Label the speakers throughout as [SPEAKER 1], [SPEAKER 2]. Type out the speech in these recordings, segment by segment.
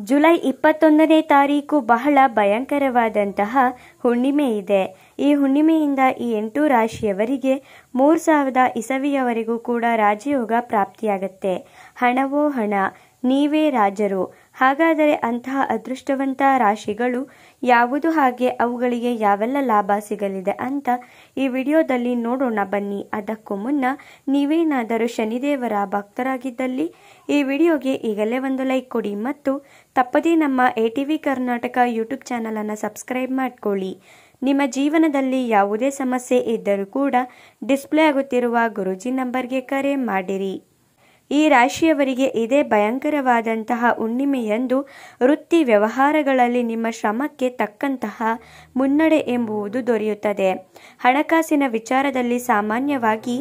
[SPEAKER 1] July 21ನೇ ತಾರೀಕು ಬಹಳ ಭಯಂಕರವಾದಂತಹ ಹುಣ್ಣಿಮೆ ಇದೆ. ಈ ಹುಣ್ಣಿಮೆಯಿಂದ ಈ 8 ರಾಶಿಯವರಿಗೆ 3000 ಇಸವಿಯವರೆಗೂ ಕೂಡ ರಾಜಯೋಗ ಪ್ರಾಪ್ತಿಯಾಗತ್ತೆ. ಹಣವೋ ಹಣ, ನೀವೇ ರಾಜರು. ಹಾಗಾದರೆ ಅಂತಹ ಅದೃಷ್ಟವಂತ ರಾಶಿಗಳು ಯಾವುದು, ಹಾಗೆ ಅವುಗಳಿಗೆ ಯಾವೆಲ್ಲ ಲಾಭ ಸಿಗಲಿದೆ ಅಂತ ಈ ವಿಡಿಯೋದಲ್ಲಿ ನೋಡೋಣ ಬನ್ನಿ. ಅದಕ್ಕೂ ಮುನ್ನ ನೀವೇನಾದರೂ ಶನಿದೇವರ ಭಕ್ತರಾಗಿದ್ದಲ್ಲಿ ಈ ವಿಡಿಯೋಗೆ ಈಗಲೇ ಒಂದು ಲೈಕ್ ಕೊಡಿ ಮತ್ತು ತಪ್ಪದೇ ನಮ್ಮ ATV ಕರ್ನಾಟಕ ಯೂಟ್ಯೂಬ್ ಚಾನಲನ್ನು ಸಬ್ಸ್ಕ್ರೈಬ್ ಮಾಡ್ಕೊಳ್ಳಿ. ನಿಮ್ಮ ಜೀವನದಲ್ಲಿ ಯಾವುದೇ ಸಮಸ್ಯೆ ಇದ್ದರೂ ಕೂಡ ಡಿಸ್ಪ್ಲೇ ಆಗುತ್ತಿರುವ ಗುರೂಜಿ ನಂಬರ್ಗೆ ಕರೆ ಮಾಡಿರಿ. ಈ ರಾಶಿಯವರಿಗೆ ಇದೇ ಭಯಂಕರವಾದಂತಹ ಹುಣ್ಣಿಮೆಯಂದು ವೃತ್ತಿ ವ್ಯವಹಾರಗಳಲ್ಲಿ ನಿಮ್ಮ ಶ್ರಮಕ್ಕೆ ತಕ್ಕಂತಹ ಮುನ್ನಡೆ ಎಂಬುದು ದೊರೆಯುತ್ತದೆ. ಹಣಕಾಸಿನ ವಿಚಾರದಲ್ಲಿ ಸಾಮಾನ್ಯವಾಗಿ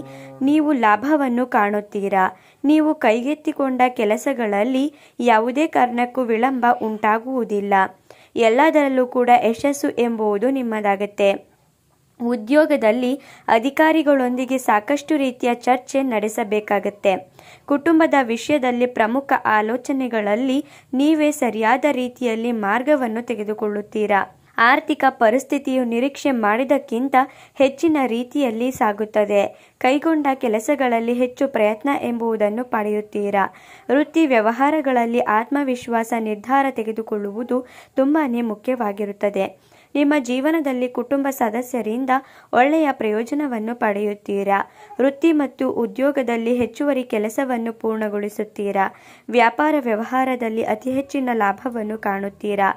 [SPEAKER 1] ನೀವು ಲಾಭವನ್ನು ಕಾಣುತ್ತೀರಾ. ನೀವು ಕೈಗೆತ್ತಿಕೊಂಡ ಕೆಲಸಗಳಲ್ಲಿ ಯಾವುದೇ ಕಾರಣಕ್ಕೂ ವಿಳಂಬ ಉಂಟಾಗುವುದಿಲ್ಲ. ಎಲ್ಲದರಲ್ಲೂ ಕೂಡ ಯಶಸ್ಸು ಎಂಬುದು ನಿಮ್ಮದಾಗತ್ತೆ. ಉದ್ಯೋಗದಲ್ಲಿ ಅಧಿಕಾರಿಗಳೊಂದಿಗೆ ಸಾಕಷ್ಟು ರೀತಿಯ ಚರ್ಚೆ ನಡೆಸಬೇಕಾಗತ್ತೆ. ಕುಟುಂಬದ ವಿಷಯದಲ್ಲಿ ಪ್ರಮುಖ ಆಲೋಚನೆಗಳಲ್ಲಿ ನೀವೇ ಸರಿಯಾದ ರೀತಿಯಲ್ಲಿ ಮಾರ್ಗವನ್ನು ತೆಗೆದುಕೊಳ್ಳುತ್ತೀರಾ. ಆರ್ಥಿಕ ಪರಿಸ್ಥಿತಿಯು ನಿರೀಕ್ಷೆ ಮಾಡಿದಕ್ಕಿಂತ ಹೆಚ್ಚಿನ ರೀತಿಯಲ್ಲಿ ಸಾಗುತ್ತದೆ. ಕೈಗೊಂಡ ಕೆಲಸಗಳಲ್ಲಿ ಹೆಚ್ಚು ಪ್ರಯತ್ನ ಎಂಬುದನ್ನು ಪಡೆಯುತ್ತೀರಾ. ವೃತ್ತಿ ವ್ಯವಹಾರಗಳಲ್ಲಿ ಆತ್ಮವಿಶ್ವಾಸ ನಿರ್ಧಾರ ತೆಗೆದುಕೊಳ್ಳುವುದು ತುಂಬಾನೇ ಮುಖ್ಯವಾಗಿರುತ್ತದೆ. ನಿಮ್ಮ ಜೀವನದಲ್ಲಿ ಕುಟುಂಬ ಸದಸ್ಯರಿಂದ ಒಳ್ಳೆಯ ಪ್ರಯೋಜನವನ್ನು ಪಡೆಯುತ್ತೀರಾ. ವೃತ್ತಿ ಮತ್ತು ಉದ್ಯೋಗದಲ್ಲಿ ಹೆಚ್ಚುವರಿ ಕೆಲಸವನ್ನು ಪೂರ್ಣಗೊಳಿಸುತ್ತೀರಾ. ವ್ಯಾಪಾರ ವ್ಯವಹಾರದಲ್ಲಿ ಅತಿ ಹೆಚ್ಚಿನ ಲಾಭವನ್ನು ಕಾಣುತ್ತೀರಾ.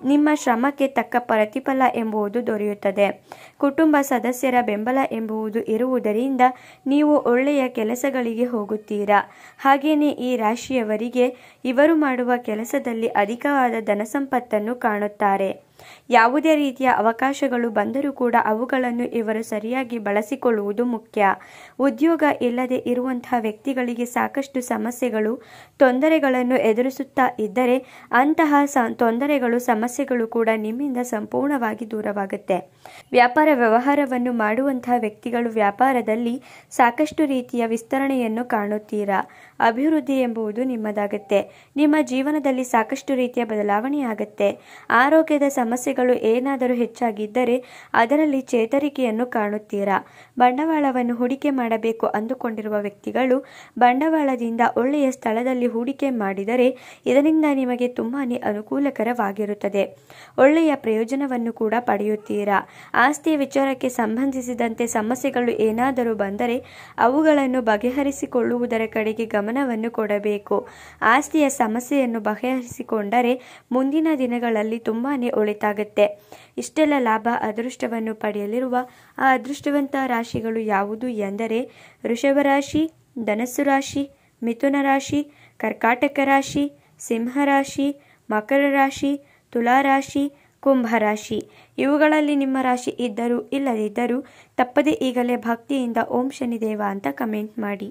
[SPEAKER 1] ನಿಮ್ಮ ಶ್ರಮಕ್ಕೆ ತಕ್ಕ ಪ್ರತಿಫಲ ಎಂಬುದು ದೊರೆಯುತ್ತದೆ. ಕುಟುಂಬ ಸದಸ್ಯರ ಬೆಂಬಲ ಎಂಬುದು ಇರುವುದರಿಂದ ನೀವು ಒಳ್ಳೆಯ ಕೆಲಸಗಳಿಗೆ ಹೋಗುತ್ತೀರಾ. ಹಾಗೆಯೇ ಈ ರಾಶಿಯವರಿಗೆ ಇವರು ಮಾಡುವ ಕೆಲಸದಲ್ಲಿ ಅಧಿಕವಾದ ಧನಸಂಪತ್ತನ್ನು ಕಾಣುತ್ತಾರೆ. ಯಾವುದೇ ರೀತಿಯ ಅವಕಾಶಗಳು ಬಂದರೂ ಕೂಡ ಅವುಗಳನ್ನು ಇವರು ಸರಿಯಾಗಿ ಬಳಸಿಕೊಳ್ಳುವುದು ಮುಖ್ಯ. ಉದ್ಯೋಗ ಇಲ್ಲದೆ ಇರುವಂತಹ ವ್ಯಕ್ತಿಗಳಿಗೆ ಸಾಕಷ್ಟು ಸಮಸ್ಯೆಗಳು, ತೊಂದರೆಗಳನ್ನು ಎದುರಿಸುತ್ತಾ ಇದ್ದರೆ ಅಂತಹ ತೊಂದರೆಗಳು, ಸಮಸ್ಯೆಗಳು ಕೂಡ ನಿಮ್ಮಿಂದ ಸಂಪೂರ್ಣವಾಗಿ ದೂರವಾಗುತ್ತೆ. ವ್ಯಾಪಾರ ವ್ಯವಹಾರವನ್ನು ಮಾಡುವಂತಹ ವ್ಯಕ್ತಿಗಳು ವ್ಯಾಪಾರದಲ್ಲಿ ಸಾಕಷ್ಟು ರೀತಿಯ ವಿಸ್ತರಣೆಯನ್ನು ಕಾಣುತ್ತೀರಾ. ಅಭಿವೃದ್ಧಿ ಎಂಬುದು ನಿಮ್ಮದಾಗತ್ತೆ. ನಿಮ್ಮ ಜೀವನದಲ್ಲಿ ಸಾಕಷ್ಟು ರೀತಿಯ ಬದಲಾವಣೆಯಾಗತ್ತೆ. ಆರೋಗ್ಯದ ಸಮಸ್ಯೆಗಳು ಏನಾದರೂ ಹೆಚ್ಚಾಗಿದ್ದರೆ ಅದರಲ್ಲಿ ಚೇತರಿಕೆಯನ್ನು ಕಾಣುತ್ತೀರಾ. ಬಂಡವಾಳವನ್ನು ಹೂಡಿಕೆ ಮಾಡಬೇಕು ಅಂದುಕೊಂಡಿರುವ ವ್ಯಕ್ತಿಗಳು ಬಂಡವಾಳದಿಂದ ಒಳ್ಳೆಯ ಸ್ಥಳದಲ್ಲಿ ಹೂಡಿಕೆ ಮಾಡಿದರೆ ಇದರಿಂದ ನಿಮಗೆ ತುಂಬಾನೇ ಅನುಕೂಲಕರವಾಗಿರುತ್ತದೆ. ಒಳ್ಳೆಯ ಪ್ರಯೋಜನವನ್ನು ಕೂಡ ಪಡೆಯುತ್ತೀರಾ. ಆಸ್ತಿಯ ವಿಚಾರಕ್ಕೆ ಸಂಬಂಧಿಸಿದಂತೆ ಸಮಸ್ಯೆಗಳು ಏನಾದರೂ ಬಂದರೆ ಅವುಗಳನ್ನು ಬಗೆಹರಿಸಿಕೊಳ್ಳುವುದರ ಕಡೆಗೆ ಗಮನವನ್ನು ಕೊಡಬೇಕು. ಆಸ್ತಿಯ ಸಮಸ್ಯೆಯನ್ನು ಬಗೆಹರಿಸಿಕೊಂಡರೆ ಮುಂದಿನ ದಿನಗಳಲ್ಲಿ ತುಂಬಾನೇ ಒಳಿತಾಗುತ್ತೆ. ಇಷ್ಟೆಲ್ಲ ಲಾಭ, ಅದೃಷ್ಟವನ್ನು ಪಡೆಯಲಿರುವ ಆ ಅದೃಷ್ಟವಂತ ರಾಶಿಗಳು ಯಾವುದು ಎಂದರೆ ವೃಷಭ ರಾಶಿ, ಧನಸ್ಸು ರಾಶಿ, ಮಿಥುನ ರಾಶಿ, ಕರ್ಕಾಟಕ ರಾಶಿ, ಸಿಂಹ ರಾಶಿ, ಮಕರ ರಾಶಿ, ತುಲಾ ರಾಶಿ, ಕುಂಭ ರಾಶಿ. ಇವುಗಳಲ್ಲಿ ನಿಮ್ಮ ರಾಶಿ ಇದ್ದರೂ ಇಲ್ಲದಿದ್ದರೂ ತಪ್ಪದೇ ಈಗಲೇ ಭಕ್ತಿಯಿಂದ ಓಂ ಶನಿದೇವ ಅಂತ ಕಮೆಂಟ್ ಮಾಡಿ.